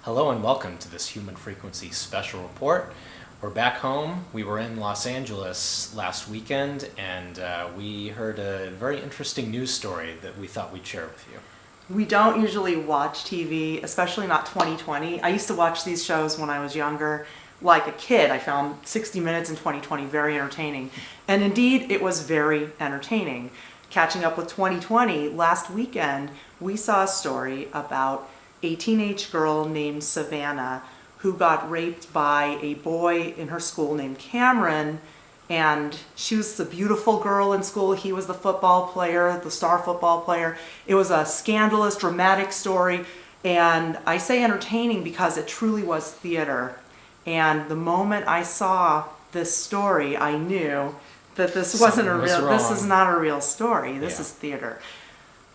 Hello and welcome to this Human Frequency special report. We're back home. We were in Los Angeles last weekend and we heard a very interesting news story that we thought we'd share with you. We don't usually watch TV, especially not 2020. I used to watch these shows when I was younger. Like a kid, I found 60 Minutes in 2020 very entertaining. And indeed, it was very entertaining. Catching up with 2020, last weekend, we saw a story about a teenage girl named Savannah who got raped by a boy in her school named Cameron. And she was the beautiful girl in school. He was the football player, the star football player. It was a scandalous, dramatic story. And I say entertaining because it truly was theater. And the moment I saw this story, I knew that this is not a real story. This is theater.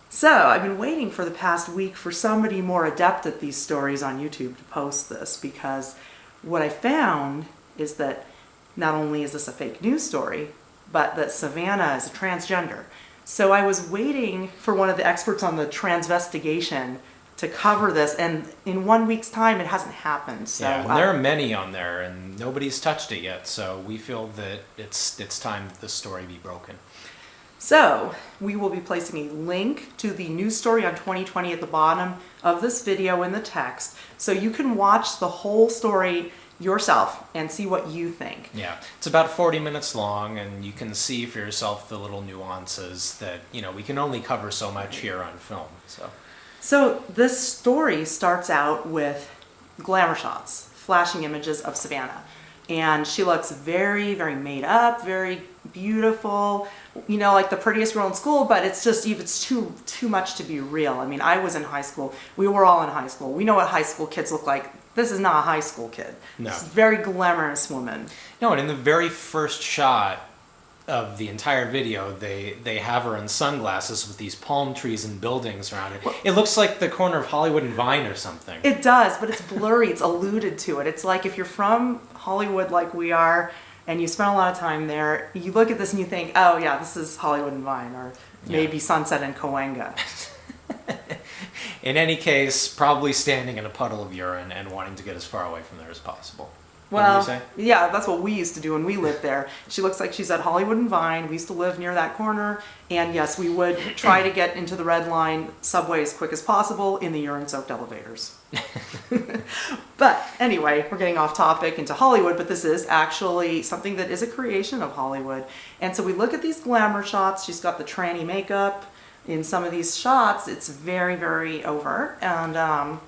So I've been waiting for the past week for somebody more adept at these stories on YouTube to post this, because what I found is that not only is this a fake news story, but that Savannah is a transgender. So I was waiting for one of the experts on the Transvestigation to cover this, and in 1 week's time it hasn't happened. So yeah, there are many on there and nobody's touched it yet, so we feel that it's time that this story be broken. So we will be placing a link to the news story on 2020 at the bottom of this video in the text, so you can watch the whole story yourself and see what you think. Yeah, it's about 40 minutes long, and you can see for yourself the little nuances that, we can only cover so much here on film. So this story starts out with glamour shots, flashing images of Savannah. And she looks very, very made up, very beautiful, like the prettiest girl in school, but it's too much to be real. I mean, I was in high school. We were all in high school. We know what high school kids look like. This is not a high school kid. No. She's a very glamorous woman. No, and in the very first shot of the entire video, they have her in sunglasses with these palm trees and buildings around it. It looks like the corner of Hollywood and Vine or something. It does, but it's blurry. It's alluded to it. It's like if you're from Hollywood like we are and you spend a lot of time there, you look at this and you think, oh yeah, this is Hollywood and Vine, or maybe Sunset and Cahuenga. In any case, probably standing in a puddle of urine and wanting to get as far away from there as possible. Well, yeah, that's what we used to do when we lived there. She looks like she's at Hollywood and Vine. We used to live near that corner. And yes, we would try to get into the Red Line subway as quick as possible in the urine-soaked elevators. But anyway, we're getting off topic into Hollywood, but this is actually something that is a creation of Hollywood. And so we look at these glamour shots. She's got the tranny makeup. In some of these shots, it's very, very overt. And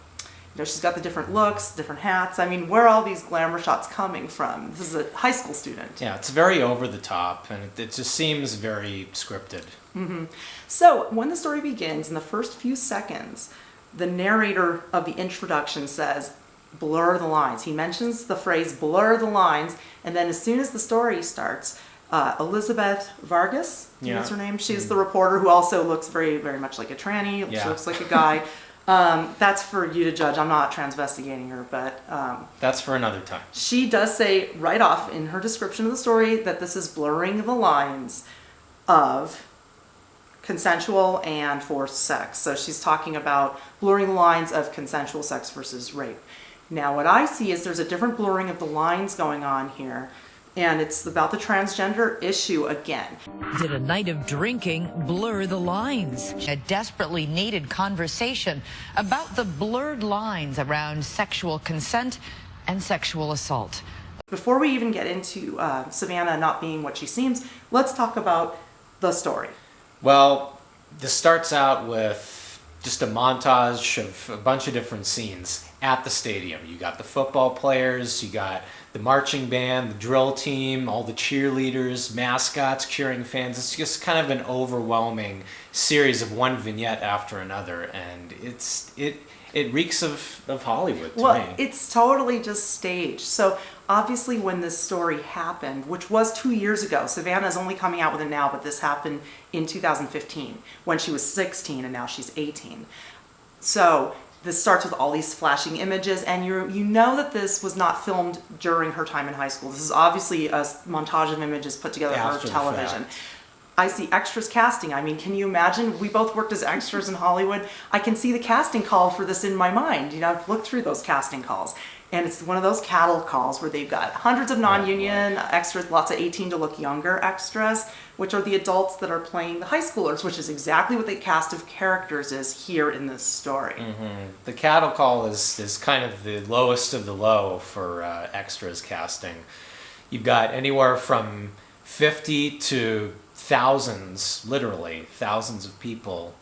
she's got the different looks, different hats. I mean, where are all these glamour shots coming from? This is a high school student. Yeah, it's very over the top, and it just seems very scripted. Mm-hmm. So when the story begins, in the first few seconds, the narrator of the introduction says, blur the lines. He mentions the phrase blur the lines, and then as soon as the story starts, Elizabeth Vargas, is her name. She's the reporter who also looks very, very much like a tranny. Yeah. She looks like a guy. That's for you to judge. I'm not transvestigating her, but that's for another time. She does say right off in her description of the story that this is blurring the lines of consensual and forced sex. So she's talking about blurring the lines of consensual sex versus rape. Now what I see is there's a different blurring of the lines going on here, and it's about the transgender issue again. Did a night of drinking blur the lines? A desperately needed conversation about the blurred lines around sexual consent and sexual assault. Before we even get into Savannah not being what she seems, let's talk about the story. Well, this starts out with just a montage of a bunch of different scenes at the stadium. You got the football players, you got the marching band, the drill team, all the cheerleaders, mascots, cheering fans. It's just kind of an overwhelming series of one vignette after another, and it reeks of Hollywood to me. Well, it's totally just staged. So obviously when this story happened, which was 2 years ago, Savannah is only coming out with it now, but this happened in 2015 when she was 16 and now she's 18. So this starts with all these flashing images, and you know that this was not filmed during her time in high school. This is obviously a montage of images put together for television. I see extras casting. I mean, can you imagine? We both worked as extras in Hollywood. I can see the casting call for this in my mind. You know, I've looked through those casting calls. And it's one of those cattle calls where they've got hundreds of non-union extras, lots of 18 to look younger extras, which are the adults that are playing the high schoolers, which is exactly what the cast of characters is here in this story. The cattle call is kind of the lowest of the low for extras casting. You've got anywhere from 50 to thousands, literally thousands of people,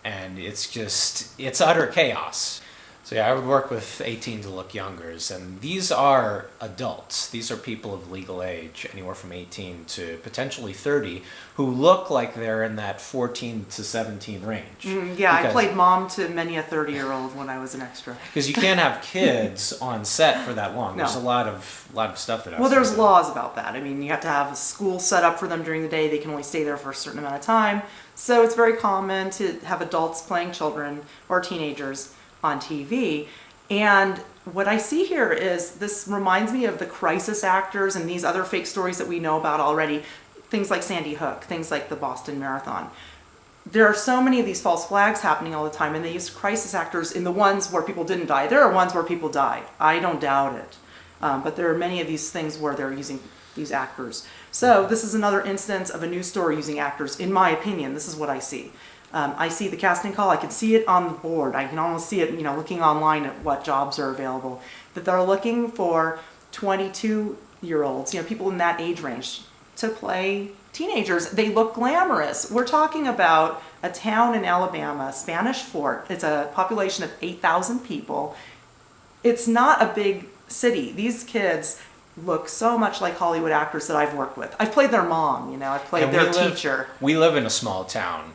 and it's utter chaos. So yeah, I would work with 18 to look youngers, and these are adults. These are people of legal age, anywhere from 18 to potentially 30, who look like they're in that 14 to 17 range. I played mom to many a 30-year-old when I was an extra. Because you can't have kids on set for that long. No. There's a lot of stuff that has Well, to there's be done. laws about that. I mean, you have to have a school set up for them during the day. They can only stay there for a certain amount of time. So it's very common to have adults playing children or teenagers on TV. And what I see here is this reminds me of the crisis actors and these other fake stories that we know about already. Things like Sandy Hook, things like the Boston Marathon. There are so many of these false flags happening all the time, and they use crisis actors in the ones where people didn't die. There are ones where people die. I don't doubt it. But there are many of these things where they're using these actors. So this is another instance of a news story using actors, in my opinion. This is what I see. I see the casting call. I can see it on the board. I can almost see it, you know, looking online at what jobs are available. That they're looking for 22-year-olds, you know, people in that age range to play teenagers. They look glamorous. We're talking about a town in Alabama, Spanish Fort. It's a population of 8,000 people. It's not a big city. These kids look so much like Hollywood actors that I've worked with. I've played their mom, you know, I've played their teacher. We live in a small town.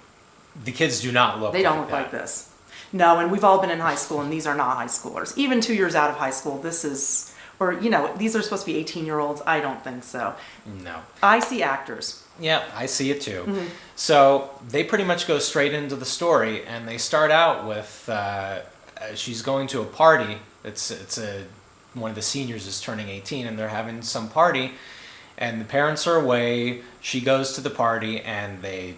The kids do not look They don't look like this. No, and we've all been in high school, and these are not high schoolers. Even 2 years out of high school, this is, or, you know, these are supposed to be 18-year-olds. I don't think so. No. I see actors. Yeah, I see it too. So they pretty much go straight into the story, and they start out with she's going to a party. One of the seniors is turning 18, and they're having some party, and the parents are away. She goes to the party, and they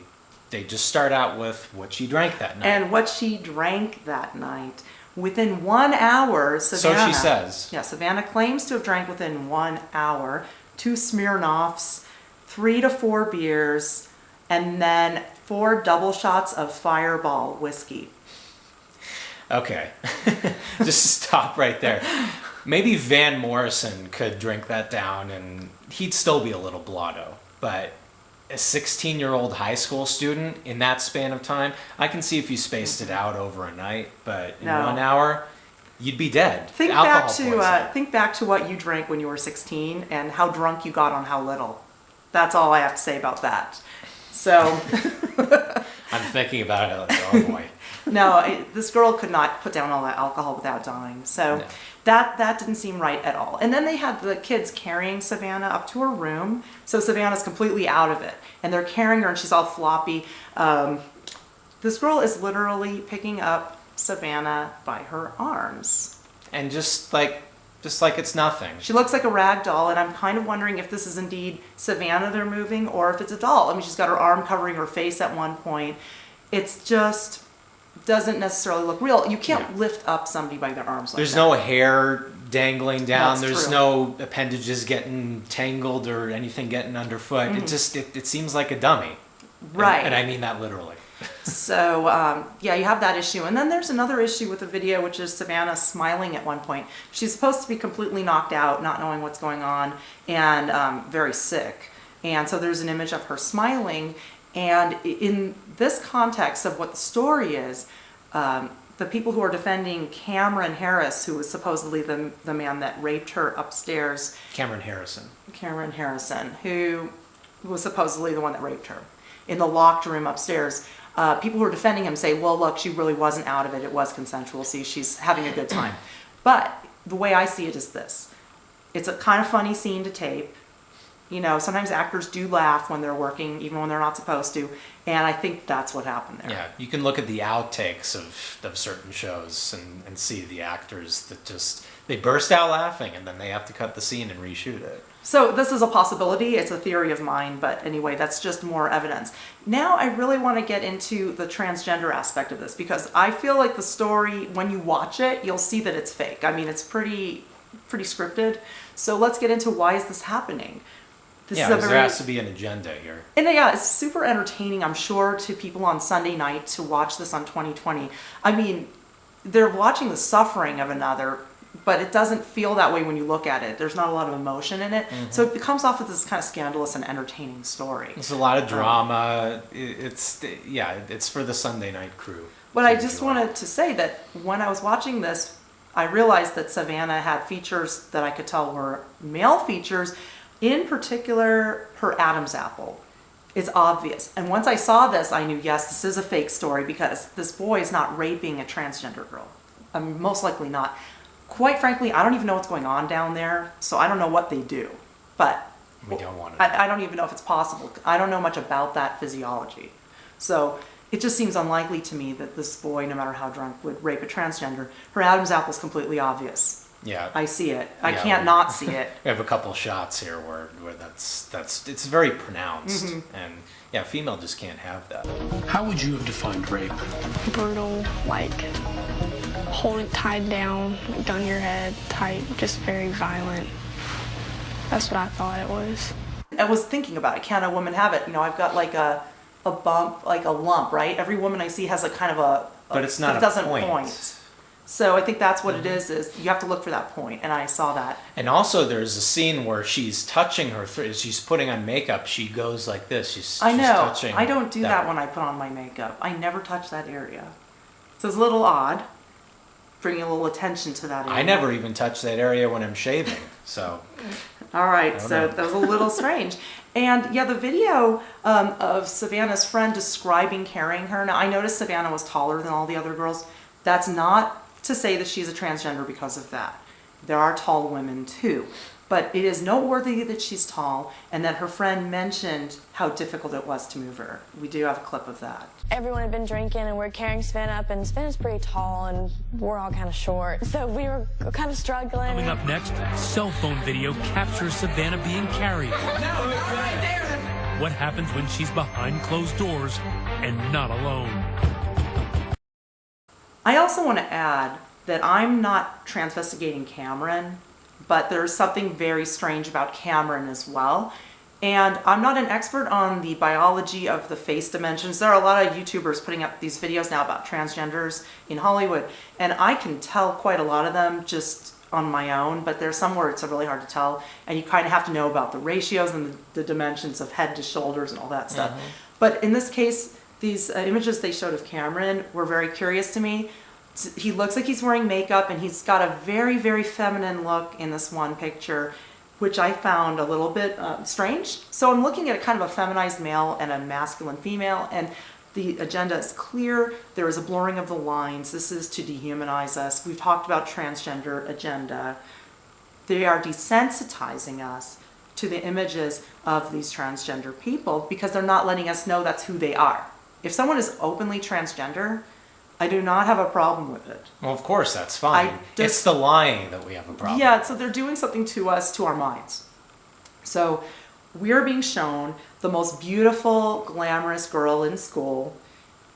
just start out with what she drank that night. And what she drank that night. Within 1 hour, Savannah... So she says. Yeah, Savannah claims to have drank within 1 hour 2 Smirnoffs, 3 to 4 beers, and then 4 double shots of Fireball whiskey. Okay. Just stop right there. Maybe Van Morrison could drink that down and he'd still be a little blotto. But a 16-year-old high school student in that span of time, I can see if you spaced it out over a night, but in 1 hour, you'd be dead. Think back to what you drank when you were 16 and how drunk you got on how little. That's all I have to say about that. So I'm thinking about it like, oh boy. No, this girl could not put down all that alcohol without dying. So No. that didn't seem right at all. And then they had the kids carrying Savannah up to her room. So Savannah's completely out of it. And they're carrying her and she's all floppy. This girl is literally picking up Savannah by her arms. And just like it's nothing. She looks like a rag doll, and I'm kind of wondering if this is indeed Savannah they're moving or if it's a doll. I mean, she's got her arm covering her face at one point. It's just doesn't necessarily look real. You can't lift up somebody by their arms like There's that. no hair dangling down. That's There's true. no appendages getting tangled or anything getting underfoot. It seems like a dummy. Right. And I mean that literally. So, yeah, you have that issue. And then there's another issue with the video, which is Savannah smiling at one point. She's supposed to be completely knocked out, not knowing what's going on, and very sick. And so there's an image of her smiling. And in this context of what the story is, the people who are defending Cameron Harris, who was supposedly the man that raped her upstairs. Cameron Harrison, Who was supposedly the one that raped her in the locked room upstairs. People who are defending him say, well, look, she really wasn't out of it. It was consensual. See, she's having a good time. But the way I see it is this. It's a kind of funny scene to tape. You know, sometimes actors do laugh when they're working, even when they're not supposed to. And I think that's what happened there. Yeah, you can look at the outtakes of certain shows and see the actors that they burst out laughing and then they have to cut the scene and reshoot it. So this is a possibility. It's a theory of mine, but anyway, that's just more evidence. Now I really want to get into the transgender aspect of this, because I feel like the story, when you watch it, you'll see that it's fake. I mean, it's pretty scripted. So let's get into why is this happening. There has to be an agenda here. And yeah, it's super entertaining, I'm sure, to people on Sunday night to watch this on 2020. I mean, they're watching the suffering of another, but it doesn't feel that way when you look at it. There's not a lot of emotion in it. So it comes off as this kind of scandalous and entertaining story. There's a lot of drama. It's for the Sunday night crew. But I just wanted to say that when I was watching this, I realized that Savannah had features that I could tell were male features. In particular, her Adam's apple. It's obvious. And once I saw this, I knew, yes, this is a fake story, because this boy is not raping a transgender girl. Most likely not. Quite frankly, I don't even know what's going on down there, so I don't know what they do. But we don't want to. I don't even know if it's possible. I don't know much about that physiology. So it just seems unlikely to me that this boy, no matter how drunk, would rape a transgender. Her Adam's apple is completely obvious. Yeah, I see it. I can't not see it. We have a couple shots here where that's it's very pronounced, and yeah, female just can't have that. How would you have defined rape? Brutal, like holding tied down, gun to your head, tight, just very violent. That's what I thought it was. I was thinking about it. Can a woman have it? You know, I've got like a bump, like a lump, right? Every woman I see has a kind of a but it's not it a doesn't point. So I think that's what it is you have to look for that point, and I saw that. And also there's a scene where she's touching her, she's putting on makeup, she goes like this, she's touching. I don't do that when I put on my makeup. I never touch that area. So it's a little odd, bringing a little attention to that area. I never even touch that area when I'm shaving, so. All right, so that was a little strange. And yeah, the video of Savannah's friend describing carrying her. Now, I noticed Savannah was taller than all the other girls. That's not to say that she's a transgender because of that. There are tall women too. But it is noteworthy that she's tall, and that her friend mentioned how difficult it was to move her. We do have a clip of that. Everyone had been drinking, and we're carrying Savannah up, and Savannah's pretty tall, and we're all kind of short. So we were kind of struggling. Coming up next, cell phone video captures Savannah being carried. What happens when she's behind closed doors and not alone? I also want to add that I'm not transvestigating Cameron, but there's something very strange about Cameron as well. And I'm not an expert on the biology of the face dimensions. There are a lot of YouTubers putting up these videos now about transgenders in Hollywood, and I can tell quite a lot of them just on my own, but there's some where it's really hard to tell, and you kind of have to know about the ratios and the dimensions of head to shoulders and all that stuff. But in this case, these images they showed of Cameron were very curious to me. He looks like he's wearing makeup, and he's got a very, very feminine look in this one picture, which I found a little bit strange. So I'm looking at a kind of a feminized male and a masculine female, and the agenda is clear. There is a blurring of the lines. This is to dehumanize us. We've talked about transgender agenda. They are desensitizing us to the images of these transgender people because they're not letting us know that's who they are. If someone is openly transgender, I do not have a problem with it. Well, of course, that's fine. It's the lying that we have a problem. Yeah, so they're doing something to us, to our minds. So we're being shown the most beautiful, glamorous girl in school,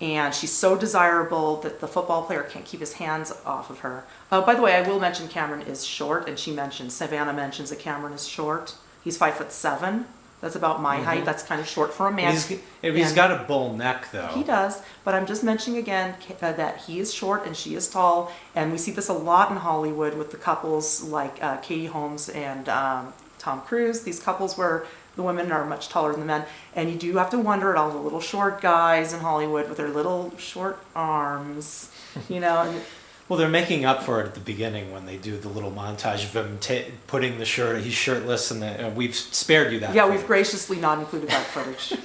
and she's so desirable that the football player can't keep his hands off of her. By the way, I will mention Cameron is short, and Savannah mentions that Cameron is short. He's 5'7". That's about my height. That's kind of short for a man. He's got a bull neck, though. He does, but I'm just mentioning again that he is short and she is tall, and we see this a lot in Hollywood with the couples like Katie Holmes and Tom Cruise. These couples where the women are much taller than the men, and you do have to wonder at all the little short guys in Hollywood with their little short arms, you know. And, well, they're making up for it at the beginning when they do the little montage of him putting the shirt. He's shirtless, and we've spared you that. Yeah, footage. We've graciously not included that footage.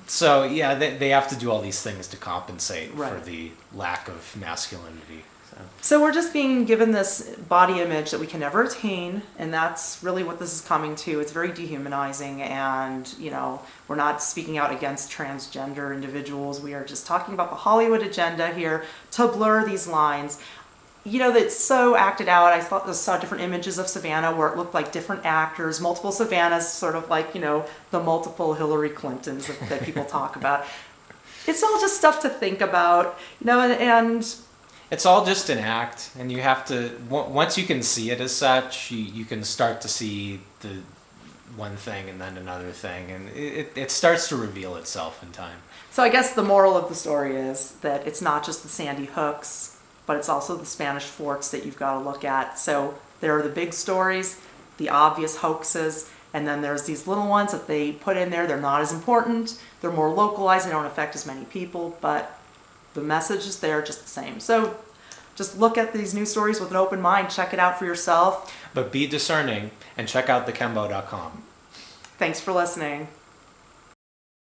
So yeah, they have to do all these things to compensate for the lack of masculinity. So we're just being given this body image that we can never attain, and that's really what this is coming to. It's very dehumanizing, and you know, we're not speaking out against transgender individuals. We are just talking about the Hollywood agenda here to blur these lines. you know, that's so acted out. I saw different images of Savannah where it looked like different actors, multiple Savannahs, sort of like, you know, the multiple Hillary Clintons that people talk about. It's all just stuff to think about, you know, and It's all just an act, and you have to, once you can see it as such, you can start to see the one thing and then another thing, and it starts to reveal itself in time. so I guess the moral of the story is that it's not just the Sandy hooks, but it's also the Spanish forks that you've got to look at. So there are the big stories, the obvious hoaxes, and then there's these little ones that they put in there. They're not as important. They're more localized. They don't affect as many people, but the message is there just the same. So just look at these news stories with an open mind. Check it out for yourself. But be discerning and check out thekembo.com. Thanks for listening.